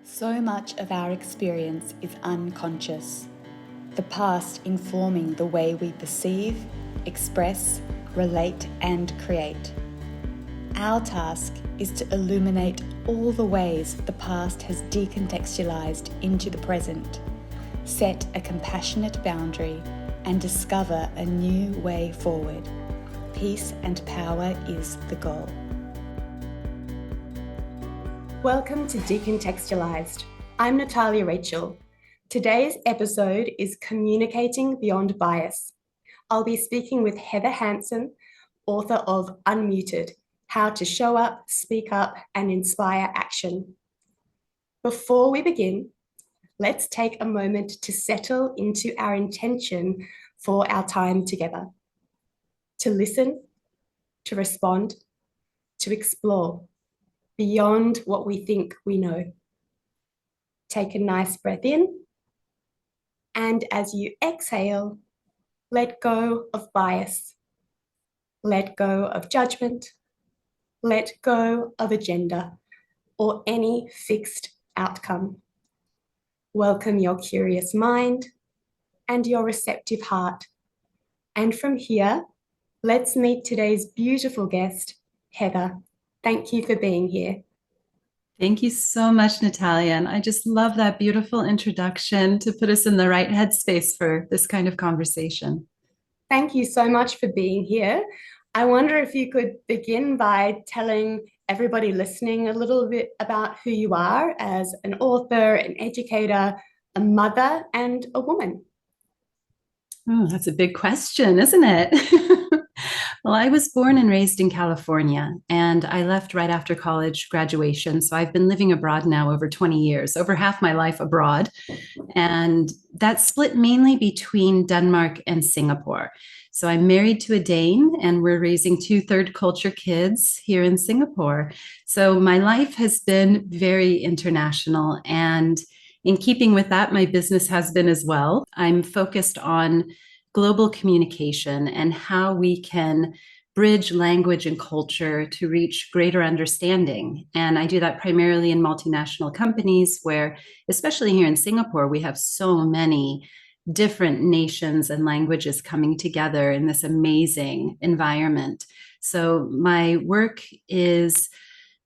So much of our experience is unconscious, the past informing the way we perceive, express, relate, and create. Our task is to illuminate all the ways the past has decontextualized into the present, set a compassionate boundary, and discover a new way forward. Peace and power is the goal. Welcome to Decontextualized. I'm Natalia Rachel. Today's episode is Communicating Beyond Bias. I'll be speaking with Heather Hansen, author of Unmuted: How to Show Up, Speak Up, and Inspire Action. Before we begin, let's take a moment to settle into our intention for our time together. To listen, to respond, to explore beyond what we think we know. Take a nice breath in, and as you exhale, let go of bias, let go of judgment, let go of agenda or any fixed outcome. Welcome your curious mind and your receptive heart. And from here, let's meet today's beautiful guest, Heather. Thank you for being here. Thank you so much, Natalia. And I just love that beautiful introduction to put us in the right headspace for this kind of conversation. Thank you so much for being here. I wonder if you could begin by telling everybody listening a little bit about who you are as an author, an educator, a mother, and a woman. Oh, that's a big question, isn't it? Well, I was born and raised in California, and I left right after college graduation. So I've been living abroad now over 20 years, over half my life abroad. And that's split mainly between Denmark and Singapore. So I'm married to a Dane, and we're raising two third culture kids here in Singapore. So my life has been very international, and in keeping with that, my business has been as well. I'm focused on global communication and how we can bridge language and culture to reach greater understanding. And I do that primarily in multinational companies where, especially here in Singapore, we have so many different nations and languages coming together in this amazing environment. So my work is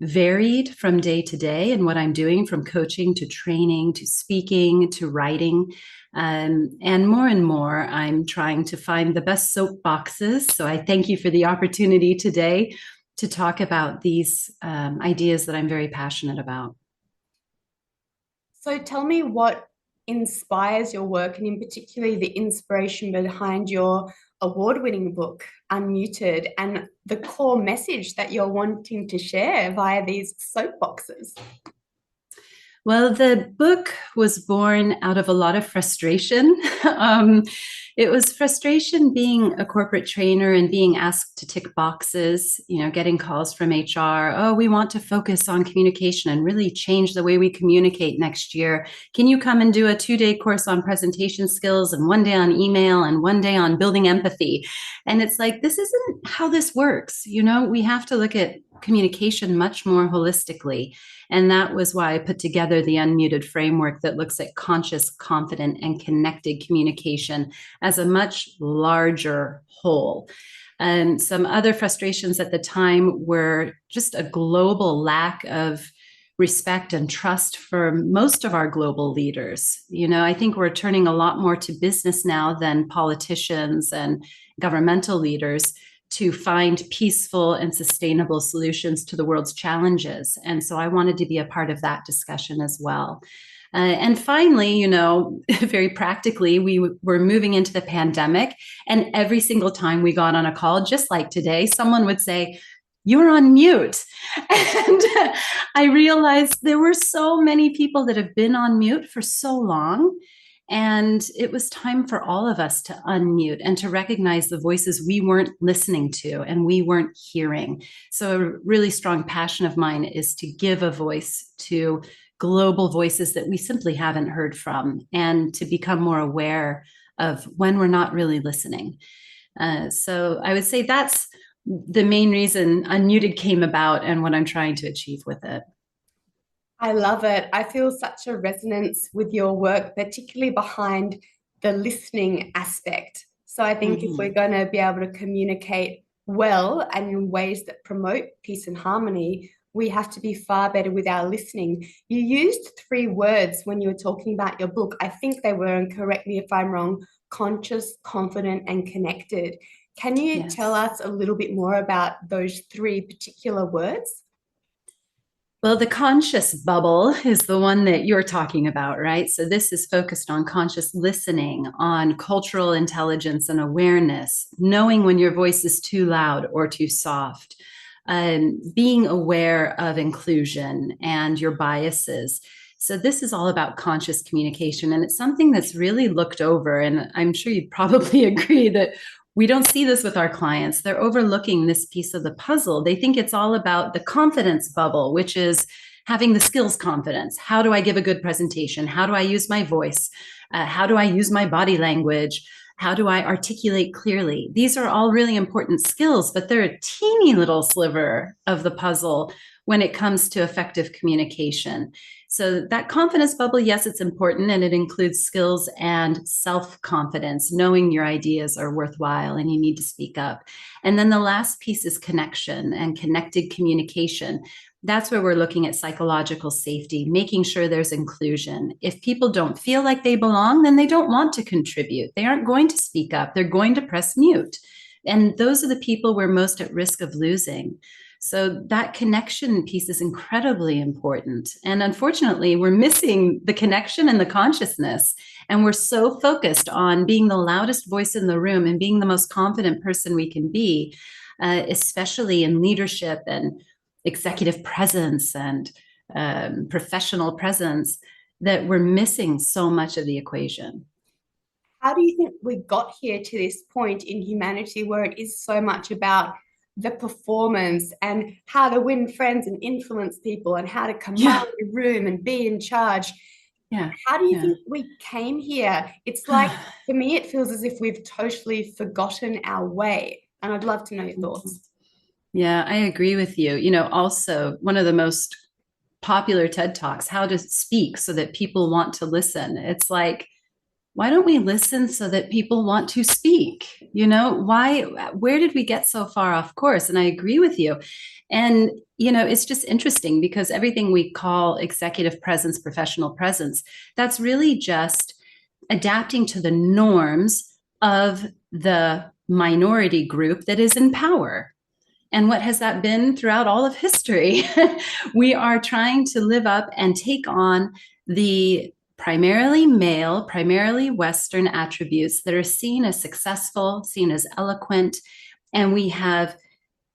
varied from day to day in what I'm doing, from coaching to training to speaking to writing. And more, I'm trying to find the best soapboxes. So I thank you for the opportunity today to talk about these ideas that I'm very passionate about. So tell me what inspires your work, and in particular the inspiration behind your award-winning book, Unmuted, and the core message that you're wanting to share via these soapboxes. Well, the book was born out of a lot of frustration. It was frustration being a corporate trainer and being asked to tick boxes, getting calls from HR. Oh, we want to focus on communication and really change the way we communicate next year. Can you come and do a 2-day course on presentation skills and 1 day on email and 1 day on building empathy? And it's like, this isn't how this works. We have to look at communication much more holistically. And that was why I put together the Unmuted framework that looks at conscious, confident, and connected communication as a much larger whole. And some other frustrations at the time were just a global lack of respect and trust for most of our global leaders. I think we're turning a lot more to business now than politicians and governmental leaders to find peaceful and sustainable solutions to the world's challenges. And so I wanted to be a part of that discussion as well. And finally, very practically, we were moving into the pandemic, and every single time we got on a call, just like today, someone would say, "You're on mute." And I realized there were so many people that have been on mute for so long. And it was time for all of us to unmute and to recognize the voices we weren't listening to and we weren't hearing. So a really strong passion of mine is to give a voice to global voices that we simply haven't heard from, and to become more aware of when we're not really listening. So I would say that's the main reason Unmuted came about and what I'm trying to achieve with it. I love it. I feel such a resonance with your work, particularly behind the listening aspect. So I think if we're Mhm. going to be able to communicate well and in ways that promote peace and harmony, we have to be far better with our listening. You used three words when you were talking about your book. I think they were, and correct me if I'm wrong, conscious, confident, and connected. Can you tell Yes. us a little bit more about those three particular words? Well, the conscious bubble is the one that you're talking about, right? So, this is focused on conscious listening, on cultural intelligence and awareness, knowing when your voice is too loud or too soft, being aware of inclusion and your biases. So, this is all about conscious communication, and it's something that's really looked over. And I'm sure you'd probably agree that we don't see this with our clients. They're overlooking this piece of the puzzle. They think it's all about the confidence bubble, which is having the skills confidence. How do I give a good presentation? How do I use my voice? How do I use my body language? How do I articulate clearly? These are all really important skills, but they're a teeny little sliver of the puzzle when it comes to effective communication. So, that confidence bubble, yes, it's important, and it includes skills and self confidence, knowing your ideas are worthwhile and you need to speak up. And then the last piece is connection and connected communication. That's where we're looking at psychological safety, making sure there's inclusion. If people don't feel like they belong, then they don't want to contribute. They aren't going to speak up, they're going to press mute. And those are the people we're most at risk of losing. So that connection piece is incredibly important. And unfortunately, we're missing the connection and the consciousness. And we're so focused on being the loudest voice in the room and being the most confident person we can be, especially in leadership and executive presence and professional presence, that we're missing so much of the equation. How do you think we got here to this point in humanity where it is so much about the performance and how to win friends and influence people and how to command Yeah, the room and be in charge? yeah, How do you yeah. think we came here? It's like, for me, it feels as if we've totally forgotten our way. And I'd love to know your thoughts. Yeah, I agree with you. Also, one of the most popular TED Talks, how to speak so that people want to listen. It's like, why don't we listen so that people want to speak? Where did we get so far off course? And I agree with you. And, it's just interesting because everything we call executive presence, professional presence, that's really just adapting to the norms of the minority group that is in power. And what has that been throughout all of history? We are trying to live up and take on the primarily male, primarily Western attributes that are seen as successful, seen as eloquent. And we have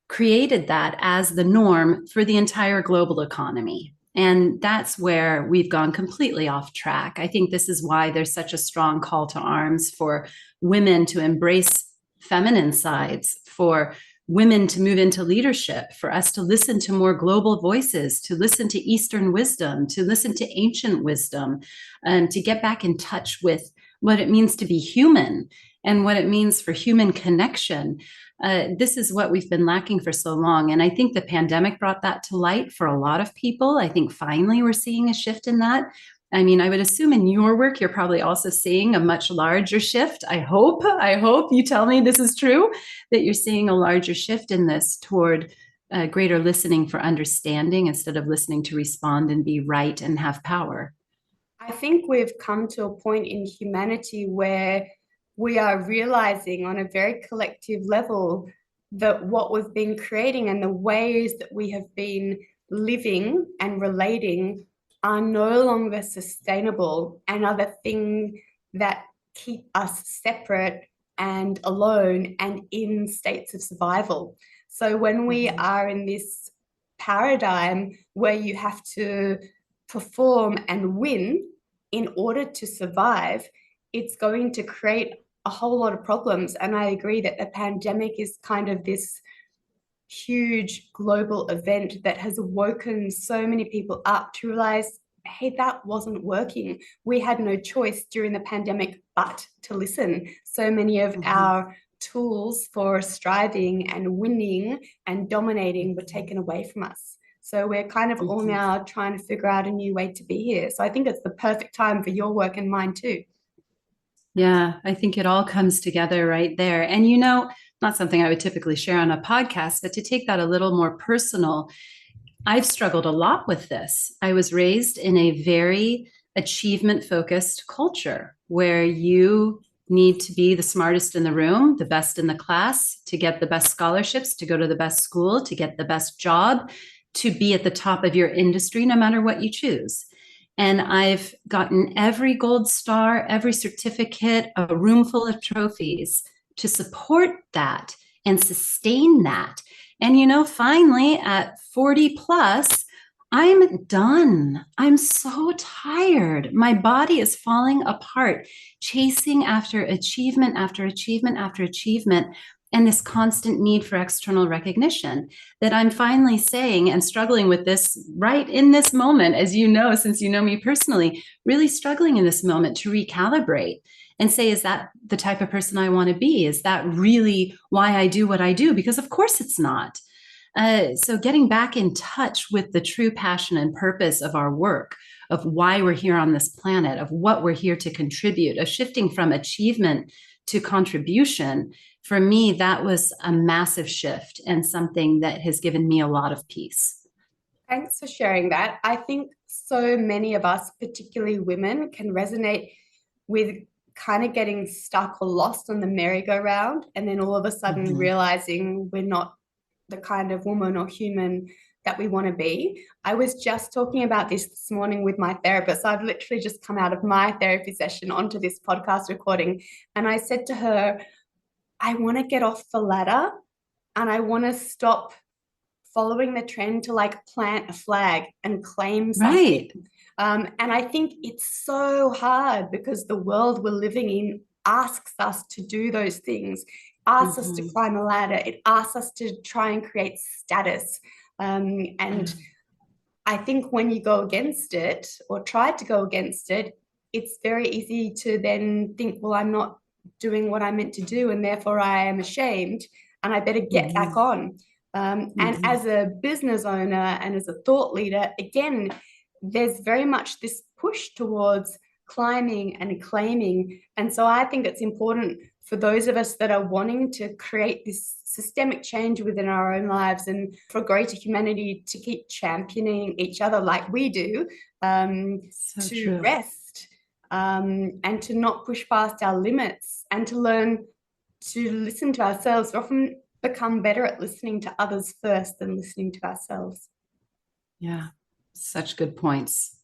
created that as the norm for the entire global economy. And that's where we've gone completely off track. I think this is why there's such a strong call to arms for women to embrace feminine sides, for women to move into leadership, for us to listen to more global voices, to listen to Eastern wisdom, to listen to ancient wisdom, to get back in touch with what it means to be human and what it means for human connection. This is what we've been lacking for so long. And I think the pandemic brought that to light for a lot of people. I think finally we're seeing a shift in that. I mean, I would assume in your work, you're probably also seeing a much larger shift. I hope you tell me this is true, that you're seeing a larger shift in this toward greater listening for understanding instead of listening to respond and be right and have power. I think we've come to a point in humanity where we are realizing on a very collective level that what we've been creating and the ways that we have been living and relating are no longer sustainable and are the thing that keep us separate and alone and in states of survival. So when we Mhm. are in this paradigm where you have to perform and win in order to survive, it's going to create a whole lot of problems. And I agree that the pandemic is kind of this huge global event that has woken so many people up to realize, hey, that wasn't working. We had no choice during the pandemic but to listen. So many of Mhm. our tools for striving and winning and dominating were taken away from us. So we're kind of all now trying to figure out a new way to be here. So I think it's the perfect time for your work and mine too. Yeah, I think it all comes together right there. And, you know, not something I would typically share on a podcast, but to take that a little more personal, I've struggled a lot with this. I was raised in a very achievement focused culture where you need to be the smartest in the room, the best in the class, to get the best scholarships, to go to the best school, to get the best job, to be at the top of your industry, no matter what you choose. And I've gotten every gold star, every certificate, a room full of trophies to support that and sustain that. And, you know, finally at 40 plus, I'm done. I'm so tired. My body is falling apart, chasing after achievement, after achievement, after achievement, and this constant need for external recognition that I'm finally saying and struggling with this right in this moment, as you know, since you know me personally, really struggling in this moment to recalibrate and say, is that the type of person I want to be? Is that really why I do what I do? Because of course it's not. So getting back in touch with the true passion and purpose of our work, of why we're here on this planet, of what we're here to contribute, of shifting from achievement to contribution, for me, that was a massive shift and something that has given me a lot of peace. Thanks for sharing that. I think so many of us, particularly women, can resonate with kind of getting stuck or lost on the merry-go-round and then all of a sudden realizing we're not the kind of woman or human that we want to be. I was just talking about this morning with my therapist. I've literally just come out of my therapy session onto this podcast recording, and I said to her, I want to get off the ladder and I want to stop following the trend to like plant a flag and claim something. Right. And I think it's so hard because the world we're living in asks us to do those things, asks us to climb a ladder. It asks us to try and create status. And I think when you go against it or try to go against it, it's very easy to then think, well, I'm not doing what I'm meant to do, and therefore I am ashamed, and I better get back on. And as a business owner and as a thought leader, again, there's very much this push towards climbing and claiming. And so I think it's important for those of us that are wanting to create this systemic change within our own lives and for greater humanity to keep championing each other like we do, to rest and to not push past our limits and to learn to listen to ourselves. We often become better at listening to others first than listening to ourselves. Yeah, such good points.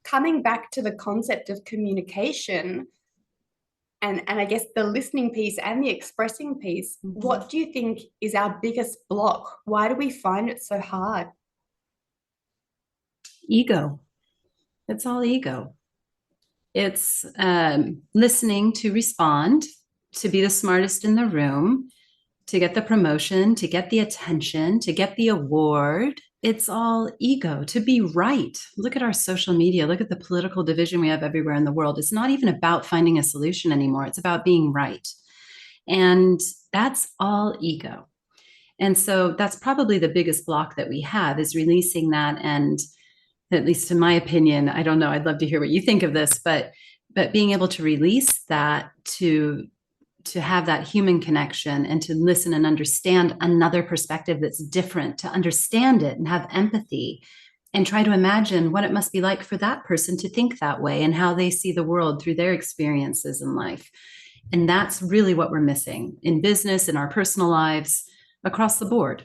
Coming back to the concept of communication and I guess the listening piece and the expressing piece, what do you think is our biggest block? Why do we find it so hard? Ego. It's all ego. It's listening to respond, to be the smartest in the room, to get the promotion, to get the attention, to get the award. It's all ego, to be right. Look at our social media. Look at the political division we have everywhere in the world. It's not even about finding a solution anymore. It's about being right. And that's all ego. And so that's probably the biggest block that we have, is releasing that. And at least in my opinion, I don't know, I'd love to hear what you think of this, but being able to release that, to have that human connection and to listen and understand another perspective that's different, to understand it and have empathy and try to imagine what it must be like for that person to think that way and how they see the world through their experiences in life. And that's really what we're missing in business, in our personal lives, across the board.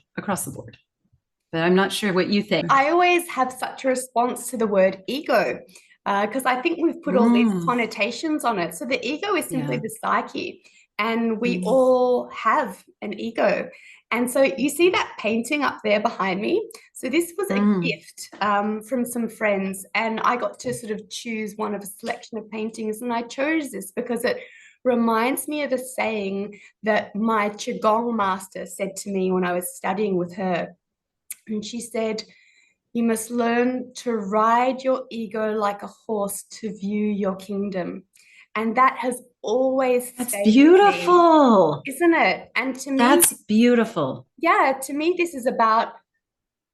But I'm not sure what you think. I always have such a response to the word ego because I think we've put all these connotations on it. So the ego is simply the psyche, and we all have an ego. And so you see that painting up there behind me. So this was a gift from some friends, and I got to sort of choose one of a selection of paintings, and I chose this because it reminds me of a saying that my Qigong master said to me when I was studying with her. And she said, you must learn to ride your ego like a horse to view your kingdom. And that has always That's stayed beautiful, with me, isn't it? And to me, that's beautiful. yeah, to me, this is about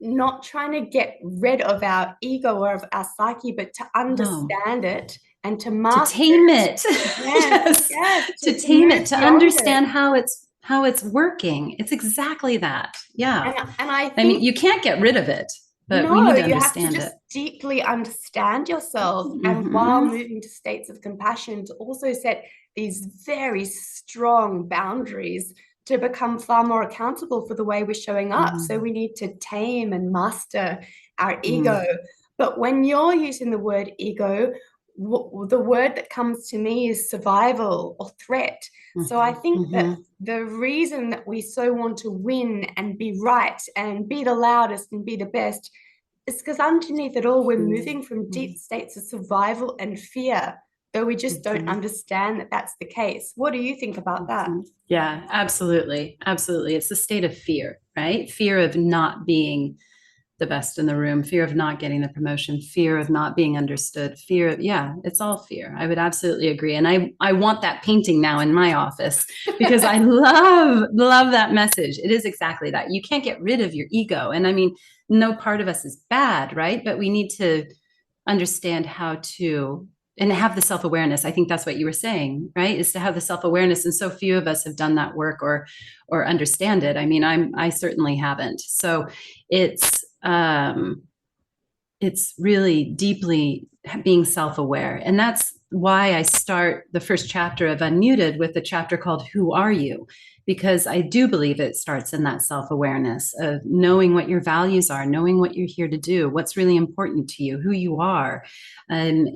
not trying to get rid of our ego or of our psyche, but to No, understand it and to to master tame it. it. Yes, Yes, yes, to to tame move it, to beyond it. understand how it's working. It's exactly that. Yeah. And I I mean, think you can't get rid of it, but we no, need to you have to understand just it. deeply understand yourself. And while Hmm. moving to states of compassion, to also set these very strong boundaries to become far more accountable for the way we're showing up. So Hmm. we need to tame and master our ego. Mm. But when you're using the word ego, the word that comes to me is survival or threat. So I Hmm. think that Hmm. the reason that we so want to win and be right and be the loudest and be the best is because underneath it all, we're moving from deep states of survival and fear, though we just don't Hmm. understand that that's the case. What do you think about that? Yeah, absolutely. Absolutely. It's a state of fear, right? Fear of not being the best in the room, fear of not getting the promotion, fear of not being understood, fear of, yeah, it's all fear. I would absolutely agree. And I want that painting now in my office because I love that message. It is exactly that. You can't get rid of your ego. And I mean, no part of us is bad, right? But we need to understand how to and have the self-awareness. I think that's what you were saying, right? Is to have the self-awareness. And so few of us have done that work or understand it. I mean, I certainly haven't. So it's it's really deeply being self-aware. And that's why I start the first chapter of Unmuted with a chapter called Who Are You? Because I do believe it starts in that self-awareness of knowing what your values are, knowing what you're here to do, what's really important to you, who you are. And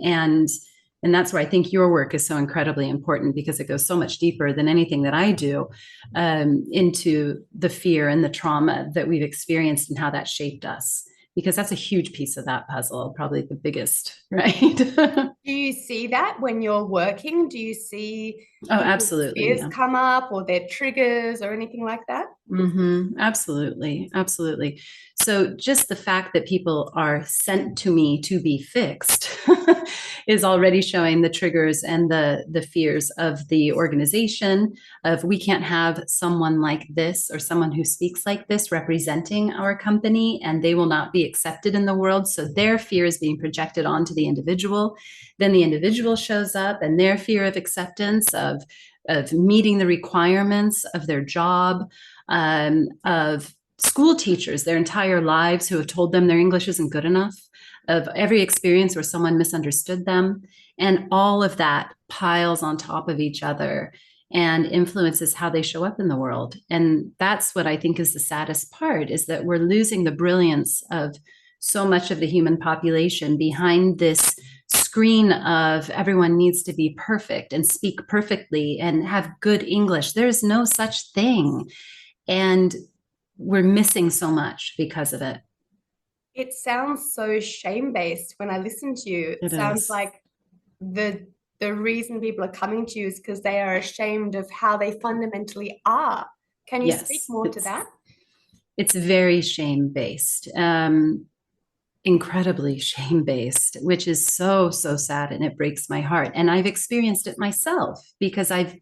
that's where I think your work is so incredibly important because it goes so much deeper than anything that I do into the fear and the trauma that we've experienced and how that shaped us, because that's a huge piece of that puzzle, probably the biggest, right? Do you see that when you're working? Do you see Oh, people's absolutely. fears Yeah. come up or their triggers or anything like that? Absolutely. Absolutely. So just the fact that people are sent to me to be fixed is already showing the triggers and the fears of the organization of we can't have someone like this or someone who speaks like this representing our company and they will not be accepted in the world. So their fear is being projected onto the individual. Then the individual shows up and their fear of acceptance of meeting the requirements of their job, of school teachers their entire lives who have told them their English isn't good enough, of every experience where someone misunderstood them. And all of that piles on top of each other and influences how they show up in the world. And that's what I think is the saddest part, is that we're losing the brilliance of so much of the human population behind this screen of everyone needs to be perfect and speak perfectly and have good English. There's no such thing. And we're missing so much because of it. It sounds so shame-based when I listen to you. It It sounds is. like the the reason people are coming to you is because they are ashamed of how they fundamentally are. Can you speak Yes, more to that? it's very shame based, incredibly shame based, which is so sad, and it breaks my heart. And I've experienced it myself because I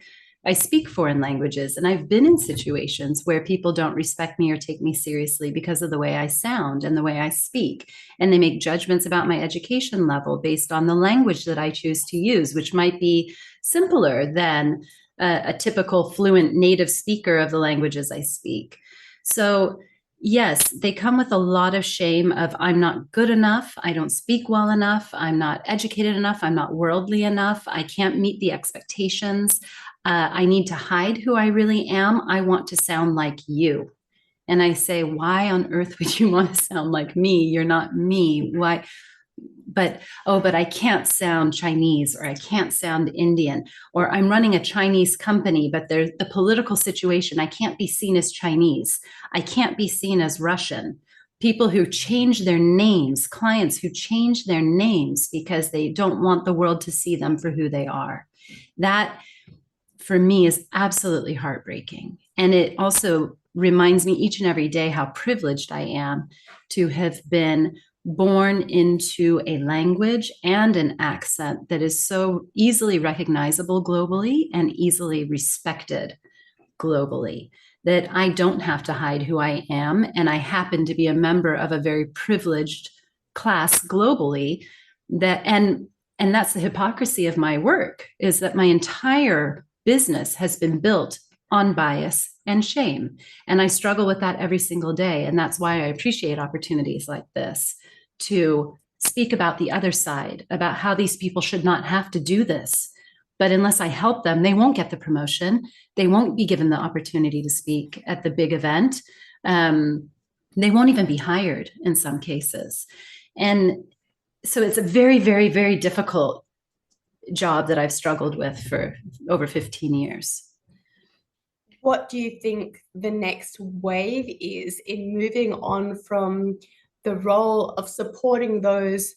speak foreign languages and I've been in situations where people don't respect me or take me seriously because of the way I sound and the way I speak. And they make judgments about my education level based on the language that I choose to use, which might be simpler than a typical fluent native speaker of the languages I speak. So yes, they come with a lot of shame of I'm not good enough, I don't speak well enough, I'm not educated enough, I'm not worldly enough, I can't meet the expectations. I need to hide who I really am. I want to sound like you. And I say, why on earth would you want to sound like me? You're not me. Why? But oh, but I can't sound Chinese, or I can't sound Indian, or I'm running a Chinese company, but there's the political situation. I can't be seen as Chinese. I can't be seen as Russian. People who change their names, clients who change their names because they don't want the world to see them for who they are. That for me is absolutely heartbreaking. And it also reminds me each and every day how privileged I am to have been born into a language and an accent that is so easily recognizable globally and easily respected globally. that I don't have to hide who I am. And I happen to be a member of a very privileged class globally and that's the hypocrisy of my work, is that my entire business has been built on bias and shame. And I struggle with that every single day. And that's why I appreciate opportunities like this to speak about the other side, about how these people should not have to do this. But unless I help them, they won't get the promotion. They won't be given the opportunity to speak at the big event. They won't even be hired in some cases. And so it's a very, very, very difficult job that I've struggled with for over 15 years. What do you think the next wave is in moving on from the role of supporting those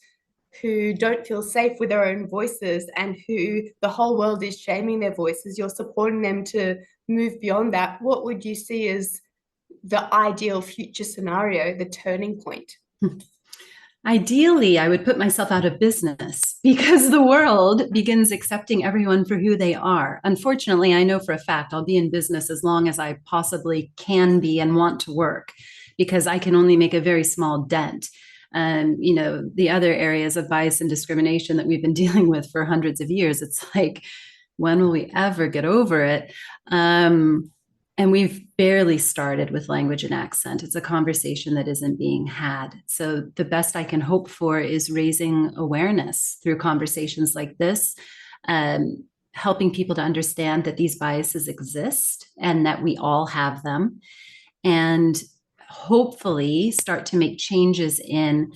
who don't feel safe with their own voices and who the whole world is shaming their voices? You're supporting them to move beyond that. What would you see as the ideal future scenario, the turning point? Ideally, I would put myself out of business because the world begins accepting everyone for who they are. Unfortunately, I know for a fact I'll be in business as long as I possibly can be and want to work, because I can only make a very small dent. The other areas of bias and discrimination that we've been dealing with for hundreds of years, it's like, when will we ever get over it? And we've barely started with language and accent. It's a conversation that isn't being had. So the best I can hope for is raising awareness through conversations like this, helping people to understand that these biases exist and that we all have them, and hopefully start to make changes in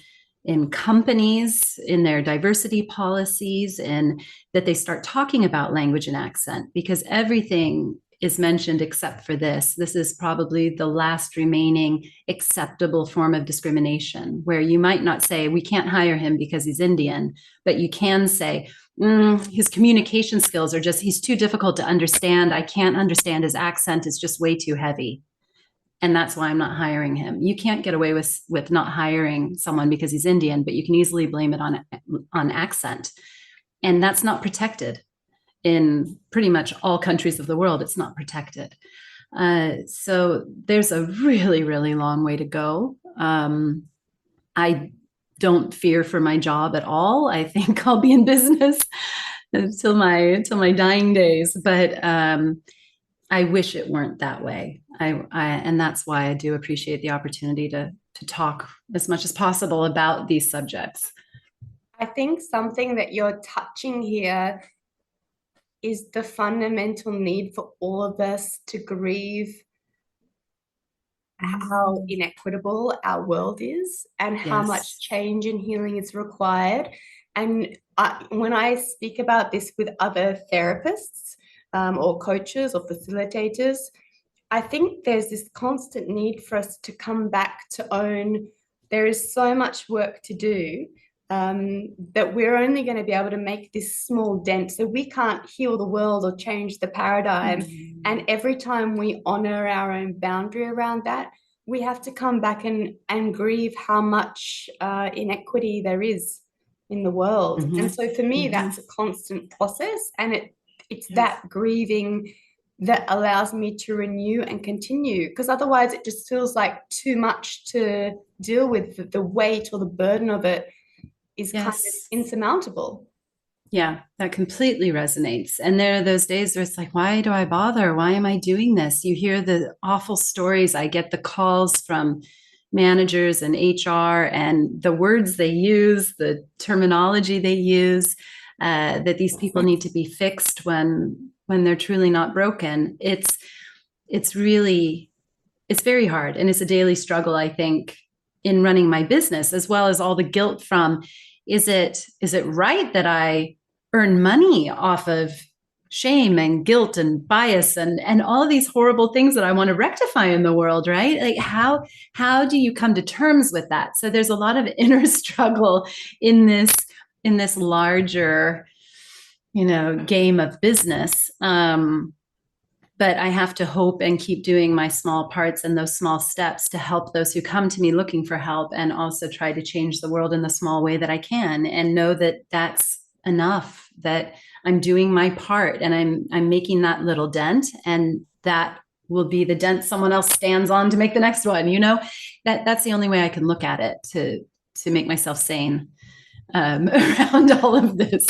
companies, in their diversity policies, and that they start talking about language and accent, because everything is mentioned except for this. This is probably the last remaining acceptable form of discrimination, where you might not say, we can't hire him because he's Indian, but you can say, his communication skills are just, he's too difficult to understand. I can't understand his accent. It's just way too heavy. And that's why I'm not hiring him. You can't get away with not hiring someone because he's Indian, but you can easily blame it on accent. And that's not protected. In pretty much all countries of the world, it's not protected. So there's a really, really long way to go. I don't fear for my job at all. I think I'll be in business until my dying days. But I wish it weren't that way. And that's why I do appreciate the opportunity to talk as much as possible about these subjects. I think something that you're touching here is the fundamental need for all of us to grieve how inequitable our world is and how much change and healing is required. And when I speak about this with other therapists or coaches or facilitators, I think there's this constant need for us to come back to own there is so much work to do, that we're only going to be able to make this small dent. So we can't heal the world or change the paradigm. And every time we honor our own boundary around that, we have to come back and grieve how much inequity there is in the world. And so for me, that's a constant process. And it's that grieving that allows me to renew and continue, because otherwise it just feels like too much to deal with. The weight or the burden of it is kind of insurmountable. Yeah, that completely resonates. And there are those days where it's like, why do I bother? Why am I doing this? You hear the awful stories. I get the calls from managers and HR and the words they use, the terminology they use, that these people need to be fixed when they're truly not broken. It's very hard. And it's a daily struggle, I think, in running my business, as well as all the guilt from, is it right that I earn money off of shame and guilt and bias and all of these horrible things that I want to rectify in the world, right? Like how do you come to terms with that? So there's a lot of inner struggle in this larger, game of business. But I have to hope and keep doing my small parts and those small steps to help those who come to me looking for help, and also try to change the world in the small way that I can, and know that that's enough, that I'm doing my part and I'm making that little dent, and that will be the dent someone else stands on to make the next one. That's the only way I can look at it to make myself sane around all of this.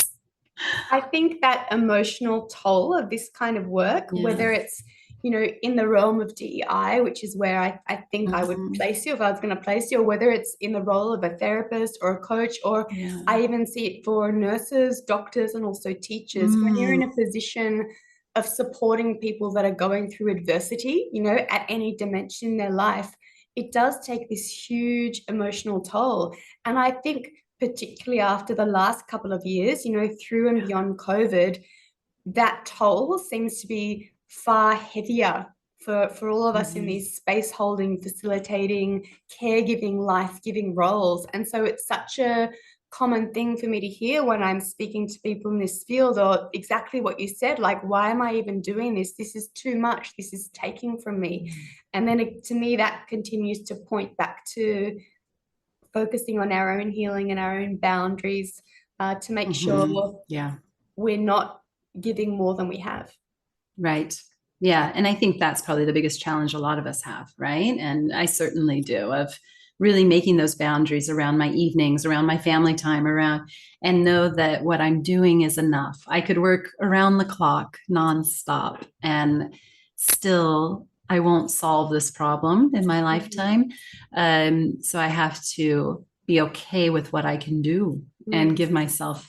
I think that emotional toll of this kind of work, whether it's, in the realm of DEI, which is where I think I would place you if I was going to place you, or whether it's in the role of a therapist or a coach, or I even see it for nurses, doctors, and also teachers. When you're in a position of supporting people that are going through adversity, at any dimension in their life, it does take this huge emotional toll. And I think particularly after the last couple of years, through and beyond COVID, that toll seems to be far heavier for all of us in these space holding, facilitating, caregiving, life-giving roles. And so it's such a common thing for me to hear when I'm speaking to people in this field, or exactly what you said, like, why am I even doing this? This is too much. This is taking from me. And then to me, that continues to point back to focusing on our own healing and our own boundaries to make sure we're not giving more than we have. Right. Yeah. And I think that's probably the biggest challenge a lot of us have, right? And I certainly do, of really making those boundaries around my evenings, around my family time, and know that what I'm doing is enough. I could work around the clock nonstop and still I won't solve this problem in my lifetime. So I have to be okay with what I can do and give myself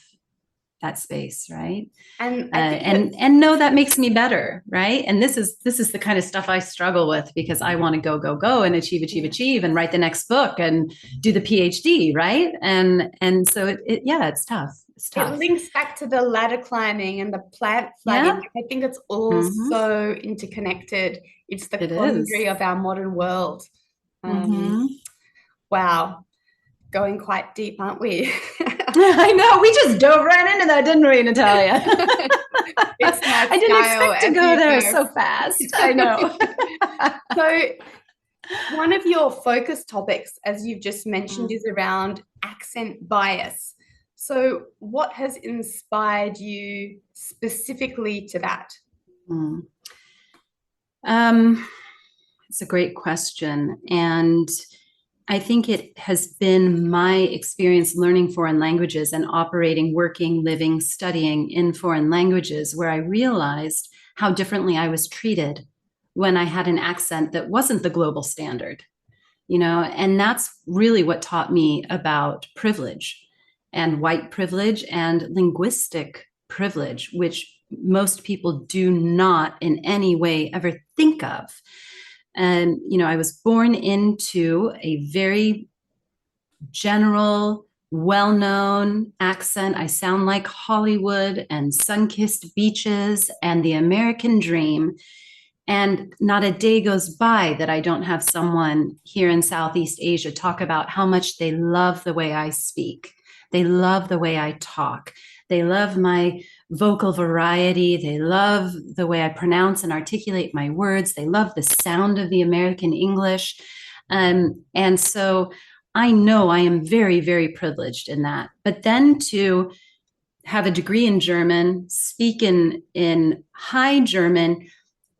that space, right? And know that makes me better, right? And this is the kind of stuff I struggle with, because I want to go and achieve and write the next book and do the PhD, right? And so it's tough. It's tough. It links back to the ladder climbing and the plant flagging. I think it's all so interconnected. It's the quandary of our modern world. Wow. Going quite deep, aren't we? I know. We just dove right into that, didn't we, Natalia? I didn't expect to go there so fast. I know. So one of your focus topics, as you've just mentioned, is around accent bias. So what has inspired you specifically to that? It's a great question. And I think it has been my experience learning foreign languages and operating, working, living, studying in foreign languages, where I realized how differently I was treated when I had an accent that wasn't the global standard, and that's really what taught me about privilege and white privilege and linguistic privilege, which most people do not in any way ever think of. And, I was born into a very general, well-known accent. I sound like Hollywood and sun-kissed beaches and the American dream. And not a day goes by that I don't have someone here in Southeast Asia talk about how much they love the way I speak. They love the way I talk. They love my vocal variety. They love the way I pronounce and articulate my words. They love the sound of the American English. And so I know I am very, very privileged in that. But then to have a degree in German, speak in high German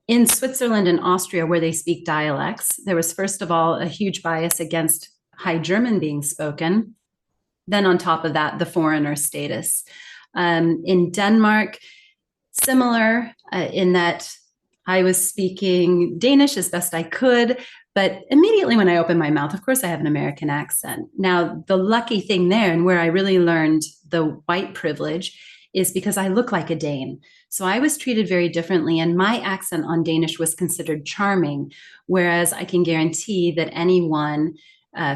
in Switzerland and Austria, where they speak dialects, there was, first of all, a huge bias against High German being spoken. Then on top of that, the foreigner status. In Denmark, similar in that I was speaking Danish as best I could, but immediately when I opened my mouth, of course, I have an American accent. Now, the lucky thing there, and where I really learned the white privilege, is because I look like a Dane. So I was treated very differently, and my accent on Danish was considered charming, whereas I can guarantee that anyone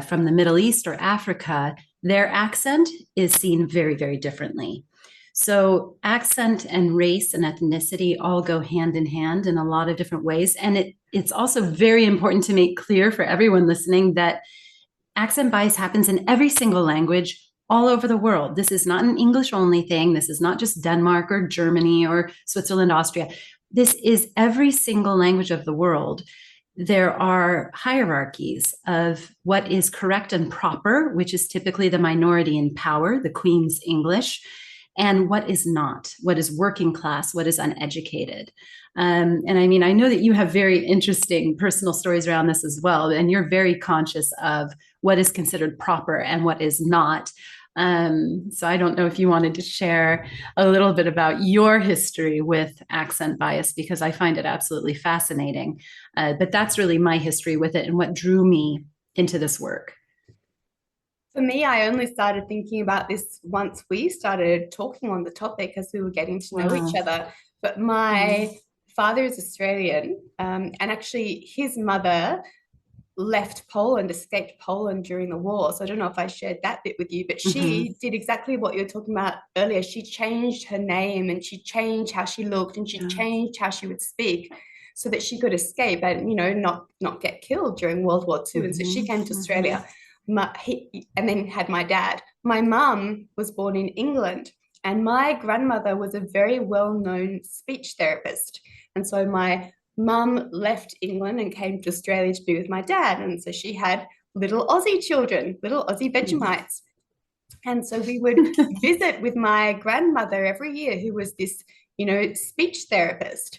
from the Middle East or Africa, their accent is seen very, very differently. So accent and race and ethnicity all go hand in hand in a lot of different ways. And it's also very important to make clear for everyone listening that accent bias happens in every single language all over the world. This is not an English only thing. This is not just Denmark or Germany or Switzerland, Austria. This is every single language of the world. There are hierarchies of what is correct and proper, which is typically the minority in power, the Queen's English. and what is not, what is working class, what is uneducated. And I mean, I know that you have very interesting personal stories around this as well, and you're very conscious of what is considered proper and what is not. So I don't know if you wanted to share a little bit about your history with accent bias, because I find it absolutely fascinating. But that's really my history with it and what drew me into this work. For me, I only started thinking about this once we started talking on the topic as we were getting to know each Wow. other. But my father is Australian, and actually his mother left Poland, escaped Poland during the war. So I don't know if I shared that bit with you, but Mm-hmm. she did exactly what you were talking about earlier. She changed her name and she changed how she looked and she Yeah. changed how she would speak so that she could escape and, you know, not get killed during World War II. And so she came to Australia. And then had my dad. My mum was born in England, and my grandmother was a very well-known speech therapist. And so my mum left England and came to Australia to be with my dad. And so she had little Aussie children, little Aussie Vegemites. And so we would visit with my grandmother every year, who was this, you know, speech therapist.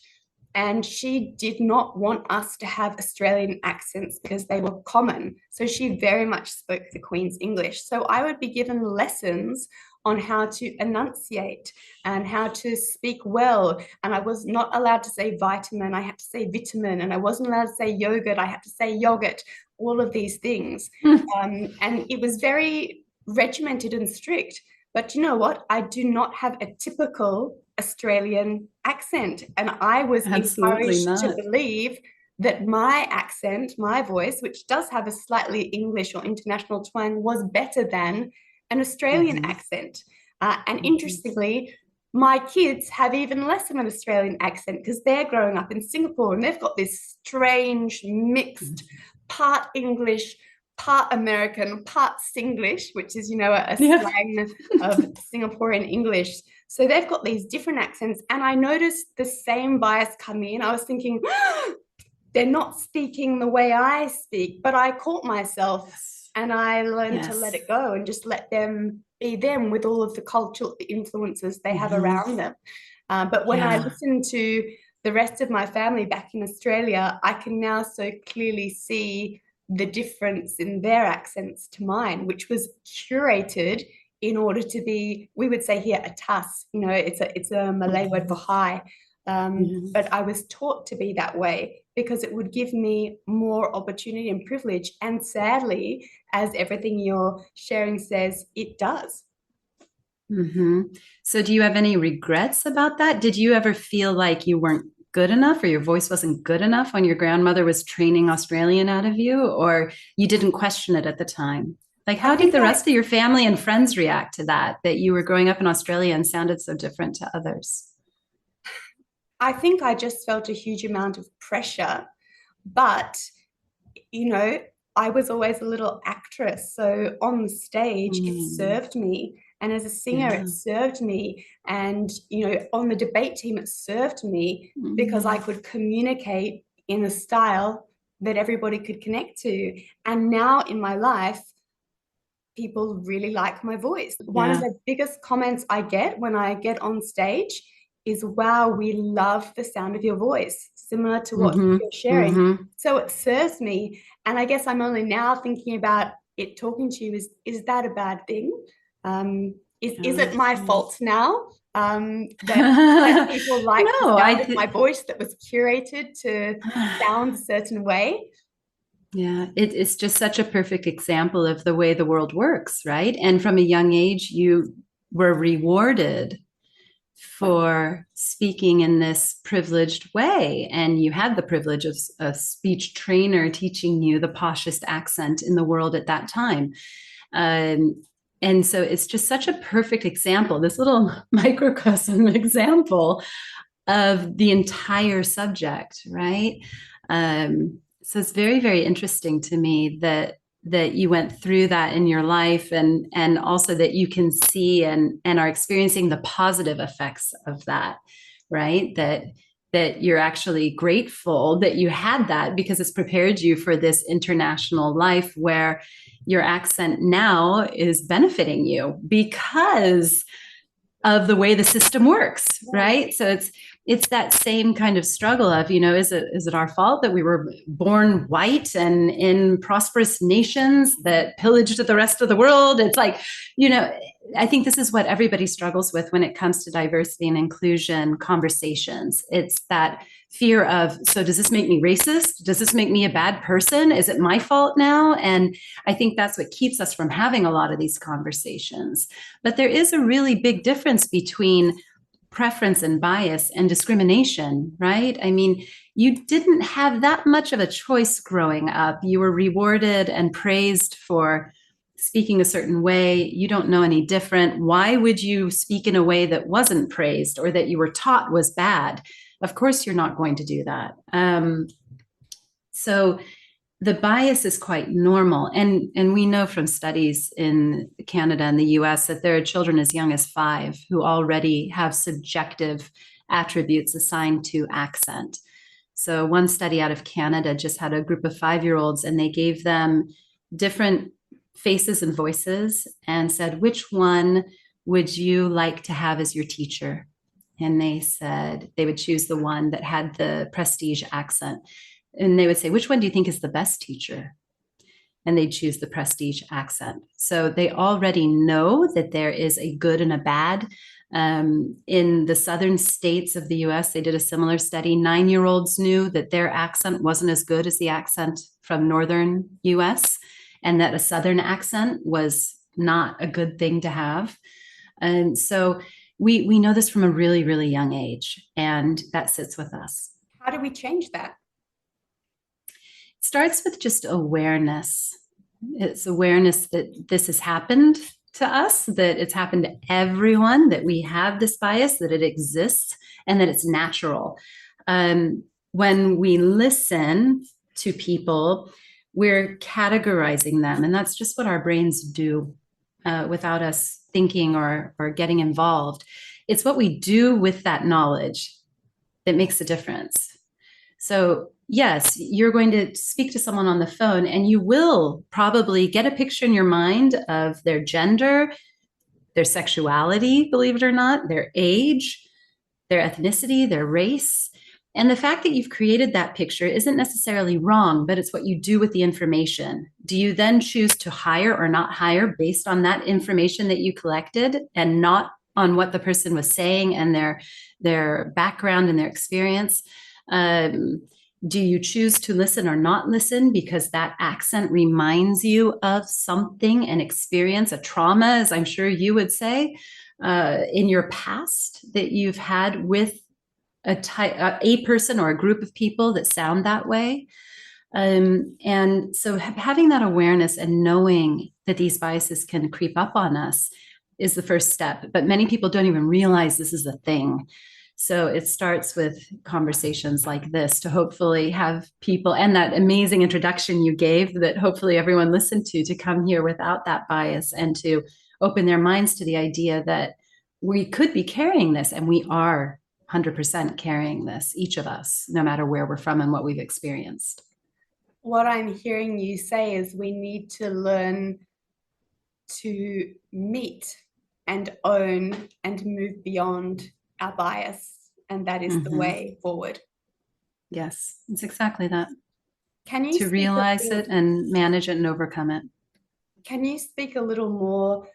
And she did not want us to have Australian accents because they were common. So she very much spoke the Queen's English. So I would be given lessons on how to enunciate and how to speak well. And I was not allowed to say vitamin, I had to say vitamin. And I wasn't allowed to say yogurt, I had to say yogurt, all of these things. And it was very regimented and strict. But you know what? I do not have a typical Australian accent. And I was Absolutely encouraged to not. believe that my accent, my voice, which does have a slightly English or international twang, was better than an Australian Mm-hmm. accent. And interestingly, my kids have even less of an Australian accent because they're growing up in Singapore and they've got this strange mixed part English, part American, part Singlish, which is, you know, a Yeah. slang of Singaporean English. So they've got these different accents. And I noticed the same bias come in. I was thinking, they're not speaking the way I speak, but I caught myself and I learned to let it go and just let them be them with all of the cultural influences they have around them. But when I listen to the rest of my family back in Australia, I can now so clearly see the difference in their accents to mine, which was curated in order to be, we would say here, a tas. You know, it's a Malay word for high. But I was taught to be that way because it would give me more opportunity and privilege. And sadly, as everything you're sharing says, it does. Mm-hmm. So do you have any regrets about that? Did you ever feel like you weren't good enough or your voice wasn't good enough when your grandmother was training Australian out of you, or you didn't question it at the time? Like, how did the rest of your family and friends react to that you were growing up in Australia and sounded so different to others? I think I just felt a huge amount of pressure, but, you know, I was always a little actress. So on the stage, it served me. And as a singer, it served me. And, you know, on the debate team, it served me because I could communicate in a style that everybody could connect to. And now in my life, people really like my voice. One of the biggest comments I get when I get on stage is, wow, we love the sound of your voice, similar to what you're sharing. So it serves me. And I guess I'm only now thinking about it talking to you, is that a bad thing? Is it my fault now that people like the sound of my voice that was curated to sound a certain way? Yeah, it's just such a perfect example of the way the world works, right? And from a young age, you were rewarded for speaking in this privileged way. And you had the privilege of a speech trainer teaching you the poshest accent in the world at that time. And so it's just such a perfect example, this little microcosm example of the entire subject, right? So it's very, very interesting to me that you went through that in your life, and also that you can see and are experiencing the positive effects of that, right? That you're actually grateful that you had that, because it's prepared you for this international life where your accent now is benefiting you, because of the way the system works, right? So it's that same kind of struggle of, is it our fault that we were born white and in prosperous nations that pillaged the rest of the world? It's like, I think this is what everybody struggles with when it comes to diversity and inclusion conversations. It's that fear of, so does this make me racist? Does this make me a bad person? Is it my fault now? And I think that's what keeps us from having a lot of these conversations. But there is a really big difference between preference and bias and discrimination, right? I mean, you didn't have that much of a choice growing up. You were rewarded and praised for speaking a certain way. You don't know any different. Why would you speak in a way that wasn't praised or that you were taught was bad? Of course, you're not going to do that. So the bias is quite normal. And we know from studies in Canada and the US that there are children as young as 5 who already have subjective attributes assigned to accent. So one study out of Canada just had a group of 5-year-olds, and they gave them different faces and voices and said, which one would you like to have as your teacher? And they said they would choose the one that had the prestige accent. And they would say, which one do you think is the best teacher? And they'd choose the prestige accent. So they already know that there is a good and a bad. In the southern states of the US, they did a similar study. 9-year-olds knew that their accent wasn't as good as the accent from northern US, and that a southern accent was not a good thing to have. And so we know this from a really, really young age, and that sits with us. How do we change that? It starts with just awareness. It's awareness that this has happened to us, that it's happened to everyone, that we have this bias, that it exists, and that it's natural. When we listen to people, we're categorizing them, and that's just what our brains do without us thinking or getting involved. It's what we do with that knowledge that makes a difference. So yes, you're going to speak to someone on the phone, and you will probably get a picture in your mind of their gender, their sexuality, believe it or not, their age, their ethnicity, their race. And the fact that you've created that picture isn't necessarily wrong, but it's what you do with the information. Do you then choose to hire or not hire based on that information that you collected, and not on what the person was saying and their background and their experience? Do you choose to listen or not listen because that accent reminds you of something, an experience, a trauma, as I'm sure you would say, in your past that you've had with a person or a group of people that sound that way? And so having that awareness and knowing that these biases can creep up on us is the first step. But many people don't even realize this is a thing. So it starts with conversations like this to hopefully have people, and that amazing introduction you gave that hopefully everyone listened to come here without that bias, and to open their minds to the idea that we could be carrying this, and we are 100% carrying this, each of us, no matter where we're from and what we've experienced. What I'm hearing you say is we need to learn to meet and own and move beyond our bias, and that is the way forward. Yes, it's exactly that. Can you to realize it and manage it and overcome it? Can you speak a little more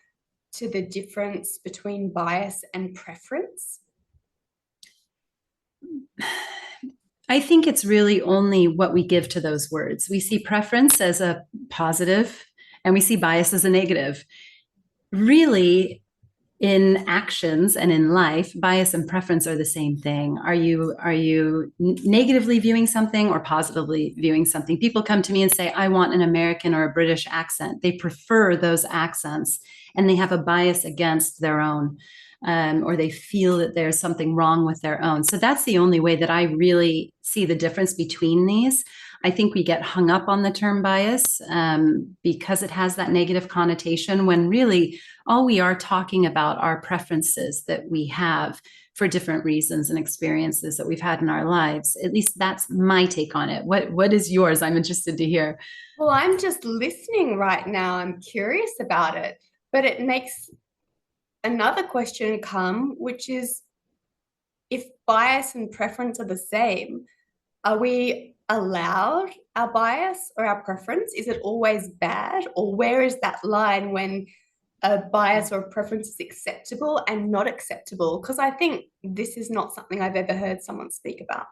to the difference between bias and preference? I think it's really only what we give to those words. We see preference as a positive, and we see bias as a negative. Really, in actions and in life, bias and preference are the same thing. Are you negatively viewing something or positively viewing something? People come to me and say, I want an American or a British accent. They prefer those accents, and they have a bias against their own, or they feel that there's something wrong with their own. So that's the only way that I really see the difference between these. I think we get hung up on the term bias because it has that negative connotation, when really all we are talking about are preferences that we have for different reasons and experiences that we've had in our lives. At least that's my take on it. What is yours? I'm interested to hear. Well, I'm just listening right now. I'm curious about it, but it makes another question come, which is, if bias and preference are the same, are we allowed our bias or our preference? Is it always bad? Or where is that line when a bias or a preference is acceptable and not acceptable? Because I think this is not something I've ever heard someone speak about.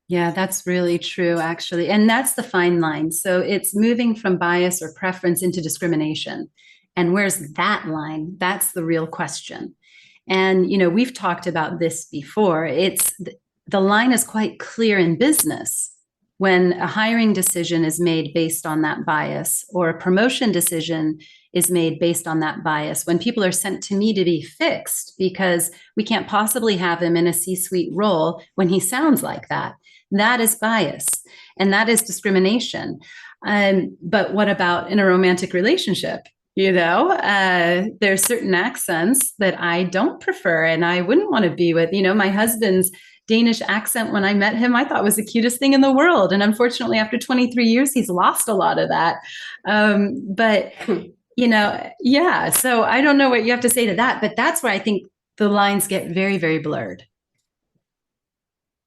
Yeah, that's really true, actually. And that's the fine line. So it's moving from bias or preference into discrimination. And where's that line? That's the real question. And, we've talked about this before. The line is quite clear in business when a hiring decision is made based on that bias, or a promotion decision is made based on that bias. When people are sent to me to be fixed because we can't possibly have him in a C-suite role when he sounds like that, that is bias and that is discrimination. But what about in a romantic relationship? There's certain accents that I don't prefer and I wouldn't want to be with. My husband's Danish accent, when I met him, I thought was the cutest thing in the world. And unfortunately, after 23 years, he's lost a lot of that. But, yeah, so I don't know what you have to say to that, but that's where I think the lines get very, very blurred.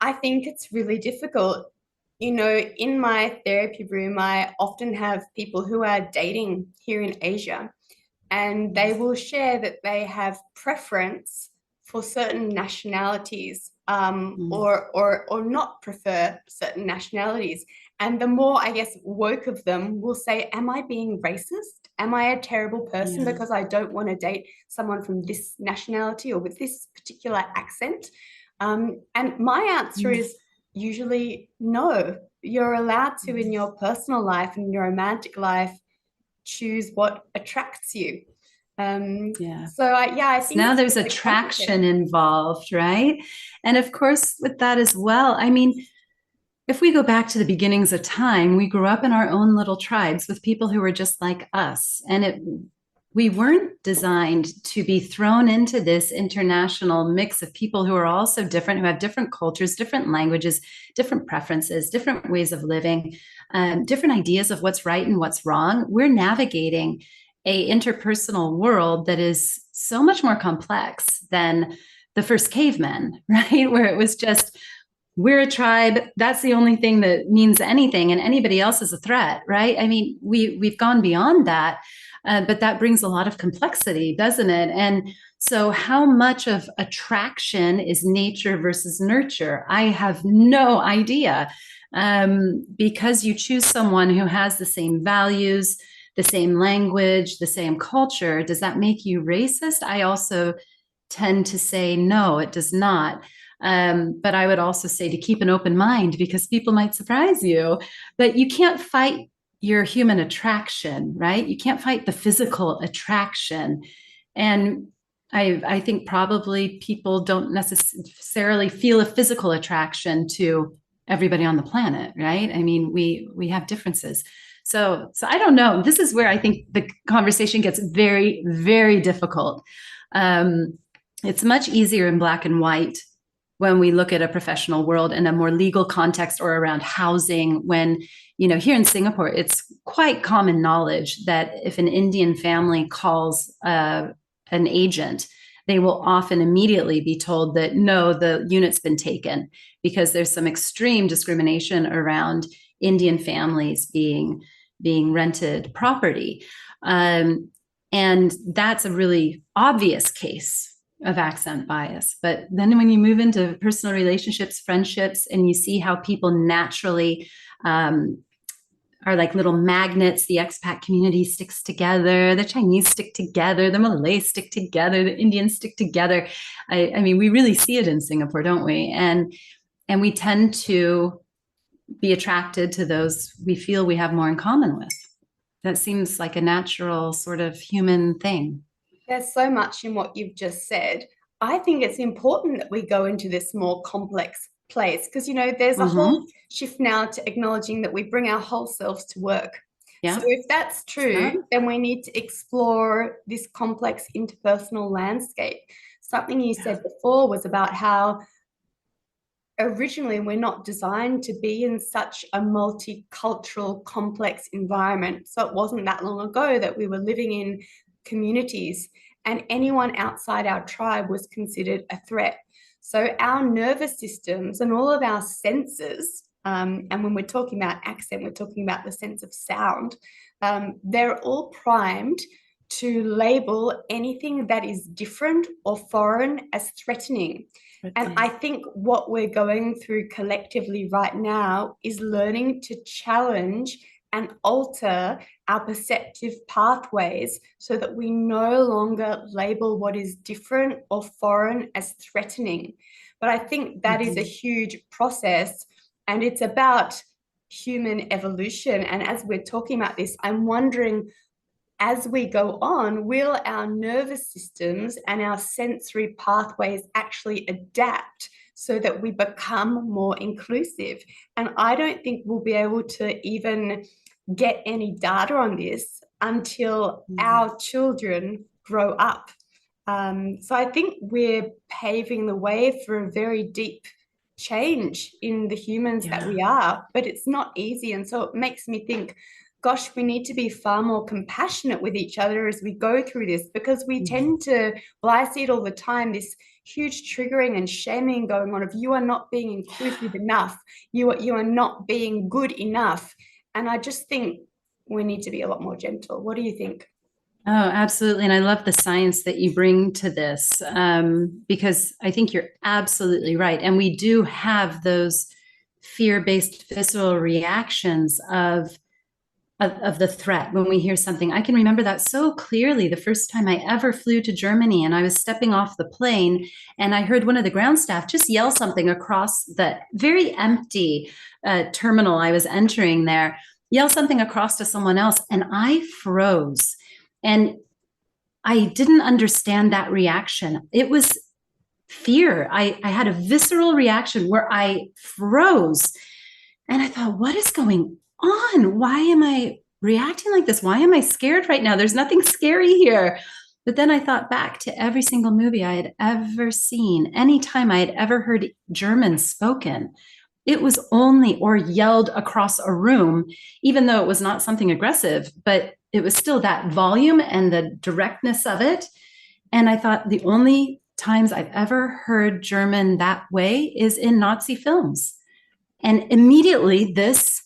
I think it's really difficult. In my therapy room, I often have people who are dating here in Asia, and they will share that they have preference for certain nationalities, or not prefer certain nationalities. And the more, I guess, woke of them will say, am I being racist? Am I a terrible person because I don't want to date someone from this nationality or with this particular accent? And my answer is usually no. You're allowed to, in your personal life and your romantic life, choose what attracts you. I think now there's attraction involved, right? And of course, with that as well, I mean, if we go back to the beginnings of time, we grew up in our own little tribes with people who were just like us. And we weren't designed to be thrown into this international mix of people who are all so different, who have different cultures, different languages, different preferences, different ways of living, different ideas of what's right and what's wrong. We're navigating a interpersonal world that is so much more complex than the first cavemen, right? Where it was just, we're a tribe, that's the only thing that means anything, and anybody else is a threat, right? I mean, we've gone beyond that, but that brings a lot of complexity, doesn't it? And so how much of attraction is nature versus nurture? I have no idea, because you choose someone who has the same values, the same language, the same culture. Does that make you racist? I also tend to say, no, it does not. But I would also say to keep an open mind, because people might surprise you. But you can't fight your human attraction, right? You can't fight the physical attraction. And I think probably people don't necessarily feel a physical attraction to everybody on the planet, right? I mean, we have differences. So I don't know. This is where I think the conversation gets very, very difficult. It's much easier in black and white when we look at a professional world in a more legal context or around housing. When, here in Singapore, it's quite common knowledge that if an Indian family calls an agent, they will often immediately be told that, no, the unit's been taken, because there's some extreme discrimination around Indian families being rented property. And that's a really obvious case of accent bias. But then when you move into personal relationships, friendships, and you see how people naturally are like little magnets, the expat community sticks together, the Chinese stick together, the Malays stick together, the Indians stick together. I mean, we really see it in Singapore, don't we? And we tend to be attracted to those we feel we have more in common with. That seems like a natural sort of human thing. There's so much in what you've just said. I think it's important that we go into this more complex place, because, there's a whole shift now to acknowledging that we bring our whole selves to work. Yeah. So if that's true, then we need to explore this complex interpersonal landscape. Something you said before was about how originally we're not designed to be in such a multicultural, complex environment. So it wasn't that long ago that we were living in communities and anyone outside our tribe was considered a threat. So our nervous systems and all of our senses, and when we're talking about accent, we're talking about the sense of sound, they're all primed to label anything that is different or foreign as threatening. And I think what we're going through collectively right now is learning to challenge and alter our perceptive pathways so that we no longer label what is different or foreign as threatening. But I think that is a huge process, and it's about human evolution. And as we're talking about this, I'm wondering, as we go on, will our nervous systems and our sensory pathways actually adapt so that we become more inclusive? And I don't think we'll be able to even get any data on this until our children grow up. So I think we're paving the way for a very deep change in the humans that we are, but it's not easy. And so it makes me think, gosh, we need to be far more compassionate with each other as we go through this, because we tend to, well, I see it all the time, this huge triggering and shaming going on of you are not being inclusive enough, you are not being good enough. And I just think we need to be a lot more gentle. What do you think? Oh, absolutely. And I love the science that you bring to this, because I think you're absolutely right. And we do have those fear-based visceral reactions of the threat when we hear something. I can remember that so clearly the first time I ever flew to Germany, and I was stepping off the plane and I heard one of the ground staff just yell something across the very empty terminal I was entering there, yell something across to someone else, and I froze. And I didn't understand that reaction. It was fear. I had a visceral reaction where I froze. And I thought, what is going on? Why am I reacting like this? Why am I scared right now? There's nothing scary here. But then I thought back to every single movie I had ever seen, anytime I had ever heard German spoken. It was only or yelled across a room, even though it was not something aggressive, but it was still that volume and the directness of it. And I thought the only times I've ever heard German that way is in Nazi films. And immediately this,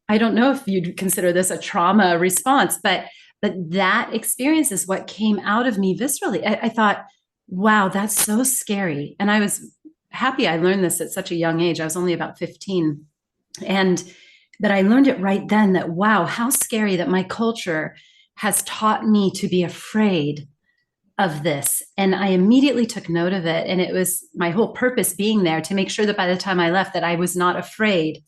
I don't know if you'd consider this a trauma response, but that experience is what came out of me viscerally. I thought, wow, that's so scary. And I was happy I learned this at such a young age. I was only about 15. But I learned it right then that, wow, how scary that my culture has taught me to be afraid of this. And I immediately took note of it. And it was my whole purpose being there to make sure that by the time I left, that I was not afraid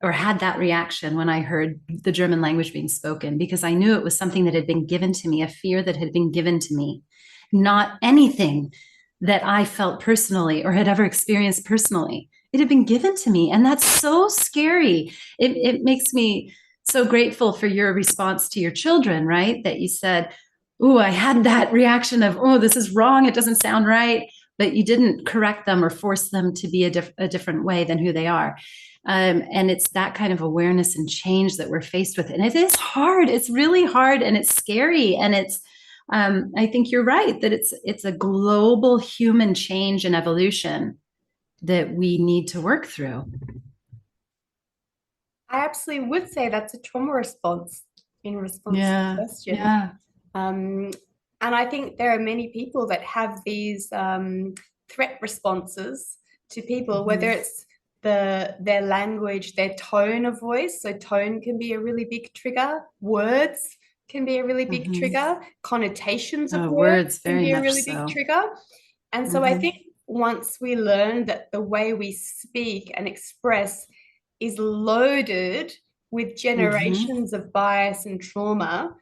or had that reaction when I heard the German language being spoken, because I knew it was something that had been given to me, a fear that had been given to me, not anything that I felt personally or had ever experienced personally. It had been given to me. And that's so scary. It makes me so grateful for your response to your children, right? That you said, oh, I had that reaction of, oh, this is wrong. It doesn't sound right. But you didn't correct them or force them to be a different way than who they are. And it's that kind of awareness and change that we're faced with. And it is hard. It's really hard and it's scary. And it's, I think you're right that it's a global human change and evolution that we need to work through. I absolutely would say that's a trauma response in response to the question. Yeah. And I think there are many people that have these threat responses to people, whether it's their language, their tone of voice. So tone can be a really big trigger. Words can be a really big trigger. Connotations of words can be a really big trigger. And so I think once we learn that the way we speak and express is loaded with generations of bias and trauma,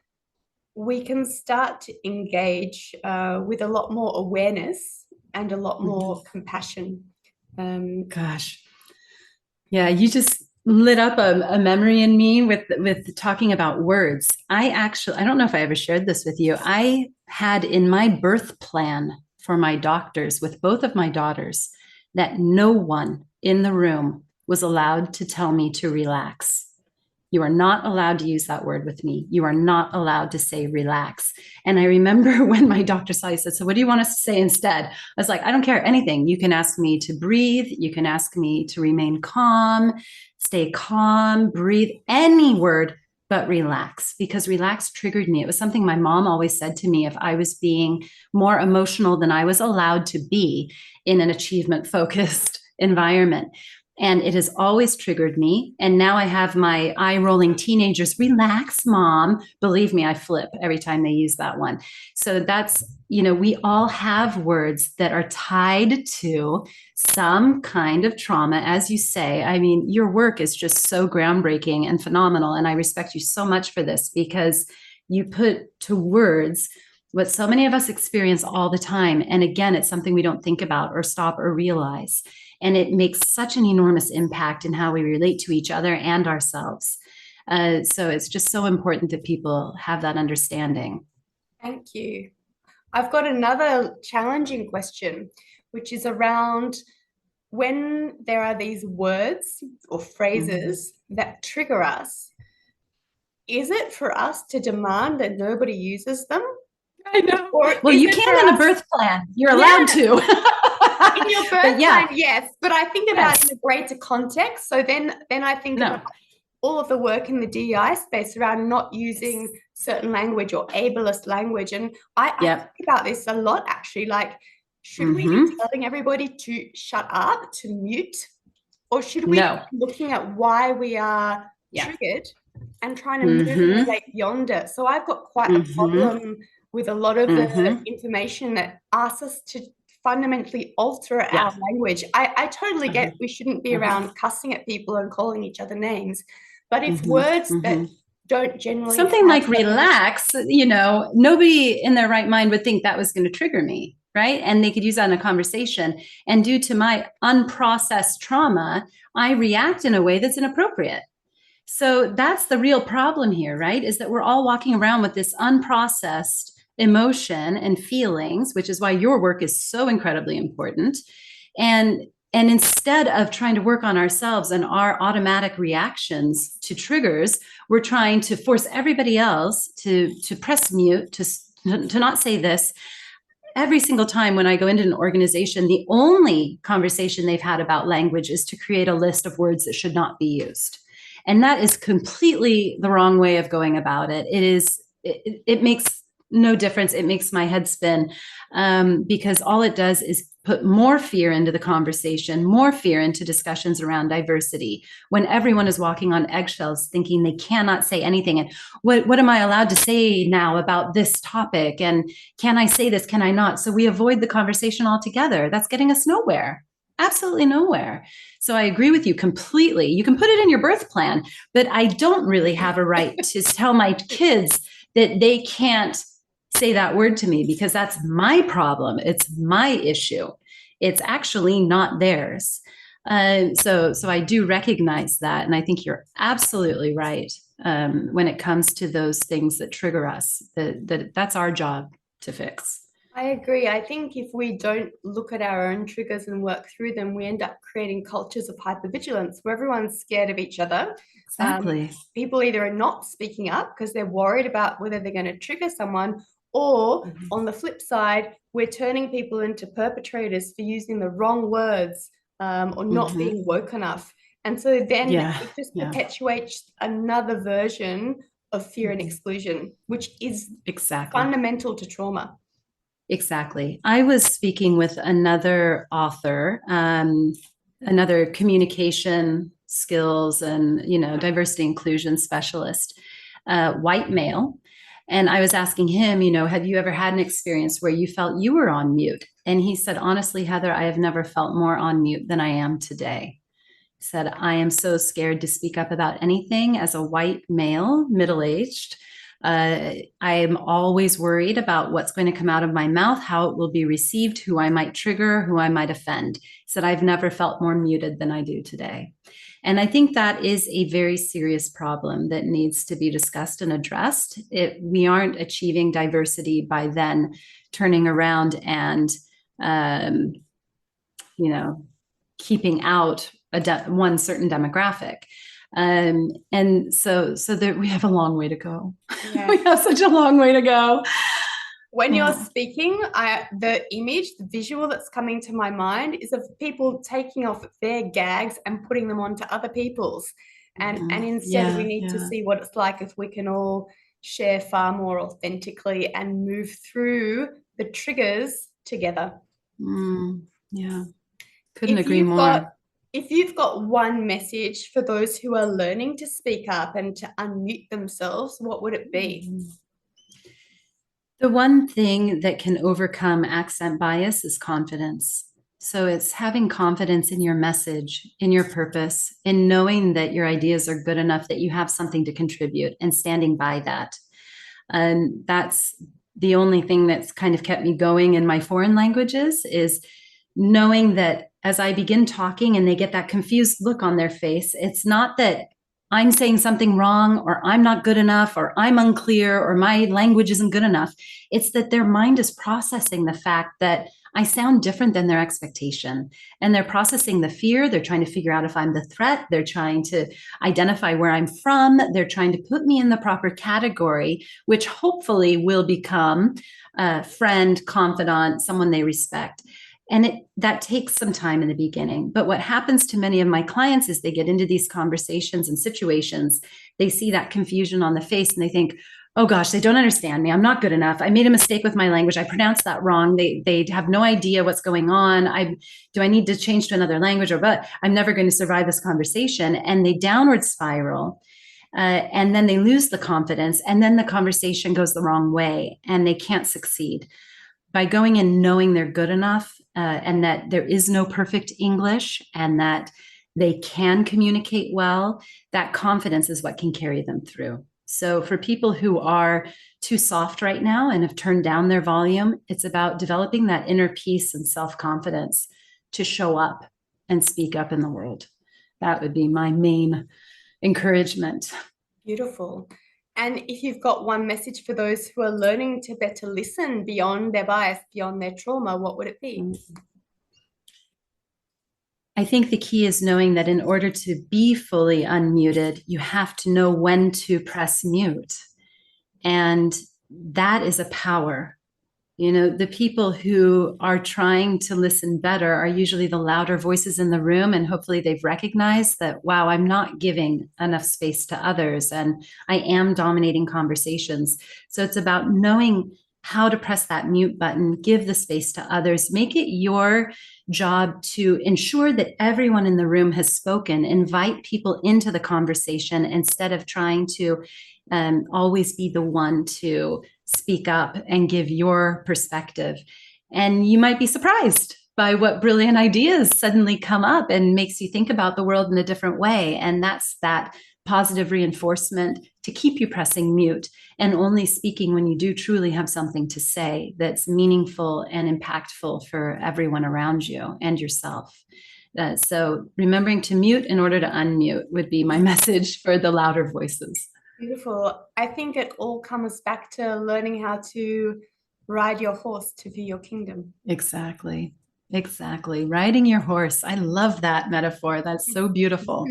we can start to engage with a lot more awareness and a lot more compassion. Gosh. Yeah, you just lit up a memory in me with talking about words. I don't know if I ever shared this with you. I had in my birth plan for my doctors with both of my daughters that no one in the room was allowed to tell me to relax. You are not allowed to use that word with me. You are not allowed to say relax. And I remember when my doctor saw, he said, so what do you want us to say instead? I was like, I don't care anything. You can ask me to breathe. You can ask me to remain calm, stay calm, breathe, any word but relax, because relax triggered me. It was something my mom always said to me if I was being more emotional than I was allowed to be in an achievement focused environment. And it has always triggered me. And now I have my eye rolling teenagers, relax, mom. Believe me, I flip every time they use that one. So that's, we all have words that are tied to some kind of trauma, as you say. I mean, your work is just so groundbreaking and phenomenal. And I respect you so much for this, because you put to words what so many of us experience all the time. And again, it's something we don't think about or stop or realize. And it makes such an enormous impact in how we relate to each other and ourselves. So it's just so important that people have that understanding. Thank you. I've got another challenging question, which is around when there are these words or phrases that trigger us. Is it for us to demand that nobody uses them? I know. Or well, you can in a birth plan. You're allowed to. In your birth plan, yes. But I think about it in a greater context. So then I think about all of the work in the DEI space around not using certain language or ableist language. And I think about this a lot, actually. Like, should we be telling everybody to shut up, to mute? Or should we be looking at why we are triggered and trying to move and get beyond it? So I've got quite a problem with a lot of the information that asks us to fundamentally alter our language. I totally get we shouldn't be around cussing at people and calling each other names, but if words that don't generally something like relax, nobody in their right mind would think that was going to trigger me, right? And they could use that in a conversation. And due to my unprocessed trauma, I react in a way that's inappropriate. So that's the real problem here, right? Is that we're all walking around with this unprocessed emotion and feelings, which is why your work is so incredibly important. And instead of trying to work on ourselves and our automatic reactions to triggers, we're trying to force everybody else to press mute, to not say this. Every single time when I go into an organization, the only conversation they've had about language is to create a list of words that should not be used. And that is completely the wrong way of going about it. It makes no difference. It makes my head spin, because all it does is put more fear into the conversation, more fear into discussions around diversity, when everyone is walking on eggshells thinking they cannot say anything. And what am I allowed to say now about this topic? And can I say this? Can I not? So we avoid the conversation altogether. That's getting us nowhere. Absolutely nowhere. So I agree with you completely. You can put it in your birth plan, but I don't really have a right to tell my kids that they can't say that word to me, because that's my problem. It's my issue. It's actually not theirs. So I do recognize that. And I think you're absolutely right when it comes to those things that trigger us, that's our job to fix. I agree. I think if we don't look at our own triggers and work through them, we end up creating cultures of hypervigilance where everyone's scared of each other. Exactly. People either are not speaking up because they're worried about whether they're going to trigger someone, or on the flip side, we're turning people into perpetrators for using the wrong words or not being woke enough. And so then it just perpetuates another version of fear and exclusion, which is fundamental to trauma. Exactly. I was speaking with another author, another communication skills and, diversity inclusion specialist, white male. And I was asking him, have you ever had an experience where you felt you were on mute? And he said, honestly, Heather, I have never felt more on mute than I am today. He said, I am so scared to speak up about anything as a white male, middle-aged. I am always worried about what's going to come out of my mouth, how it will be received, who I might trigger, who I might offend. He said, I've never felt more muted than I do today. And I think that is a very serious problem that needs to be discussed and addressed. We aren't achieving diversity by then turning around and, keeping out one certain demographic. And so there, we have a long way to go. Yeah. We have such a long way to go. When you're speaking, the visual that's coming to my mind is of people taking off their gags and putting them onto other people's. And instead we need to see what it's like if we can all share far more authentically and move through the triggers together. Yeah, couldn't agree more. If you've got one message for those who are learning to speak up and to unmute themselves, what would it be? The one thing that can overcome accent bias is confidence. So it's having confidence in your message, in your purpose, in knowing that your ideas are good enough that you have something to contribute and standing by that. And that's the only thing that's kind of kept me going in my foreign languages, is knowing that as I begin talking and they get that confused look on their face, it's not that I'm saying something wrong or I'm not good enough or I'm unclear or my language isn't good enough. It's that their mind is processing the fact that I sound different than their expectation. And they're processing the fear. They're trying to figure out if I'm the threat. They're trying to identify where I'm from. They're trying to put me in the proper category, which hopefully will become a friend, confidant, someone they respect. And that takes some time in the beginning. But what happens to many of my clients is they get into these conversations and situations, they see that confusion on the face and they think, oh gosh, they don't understand me. I'm not good enough. I made a mistake with my language. I pronounced that wrong. They have no idea what's going on. Do I need to change to another language, or but I'm never going to survive this conversation? And they downward spiral. And then they lose the confidence, and then the conversation goes the wrong way and they can't succeed. By going in knowing they're good enough, and that there is no perfect English and that they can communicate well, that confidence is what can carry them through. So for people who are too soft right now and have turned down their volume, it's about developing that inner peace and self-confidence to show up and speak up in the world. That would be my main encouragement. Beautiful. And if you've got one message for those who are learning to better listen beyond their bias, beyond their trauma, what would it be? I think the key is knowing that in order to be fully unmuted, you have to know when to press mute. And that is a power. You know, the people who are trying to listen better are usually the louder voices in the room. And hopefully they've recognized that, wow, I'm not giving enough space to others and I am dominating conversations. So it's about knowing how to press that mute button, give the space to others, make it your job to ensure that everyone in the room has spoken, invite people into the conversation instead of trying to always be the one to speak up and give your perspective. And you might be surprised by what brilliant ideas suddenly come up and makes you think about the world in a different way. And that's that positive reinforcement to keep you pressing mute and only speaking when you do truly have something to say that's meaningful and impactful for everyone around you and yourself. So remembering to mute in order to unmute would be my message for the louder voices. Beautiful. I think it all comes back to learning how to ride your horse to view your kingdom. Exactly. Riding your horse. I love that metaphor. That's so beautiful.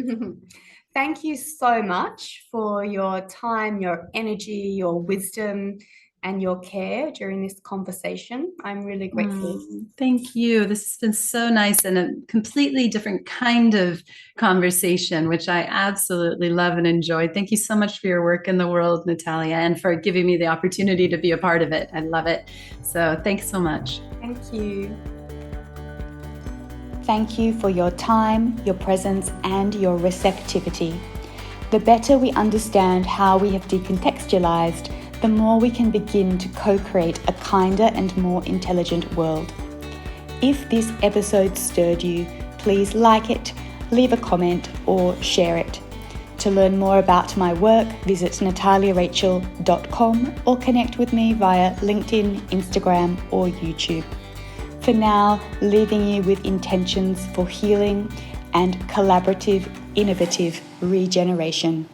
Thank you so much for your time, your energy, your wisdom, and your care during this conversation. I'm really grateful. Thank you. This has been so nice and a completely different kind of conversation, which I absolutely love and enjoyed. Thank you so much for your work in the world, Natalia, and for giving me the opportunity to be a part of it. I love it. So thanks so much. Thank you. Thank you for your time, your presence, and your receptivity. The better we understand how we have decontextualized, the more we can begin to co-create a kinder and more intelligent world. If this episode stirred you, please like it, leave a comment, or share it. To learn more about my work, visit nataliarachel.com or connect with me via LinkedIn, Instagram, or YouTube. For now, leaving you with intentions for healing and collaborative, innovative regeneration.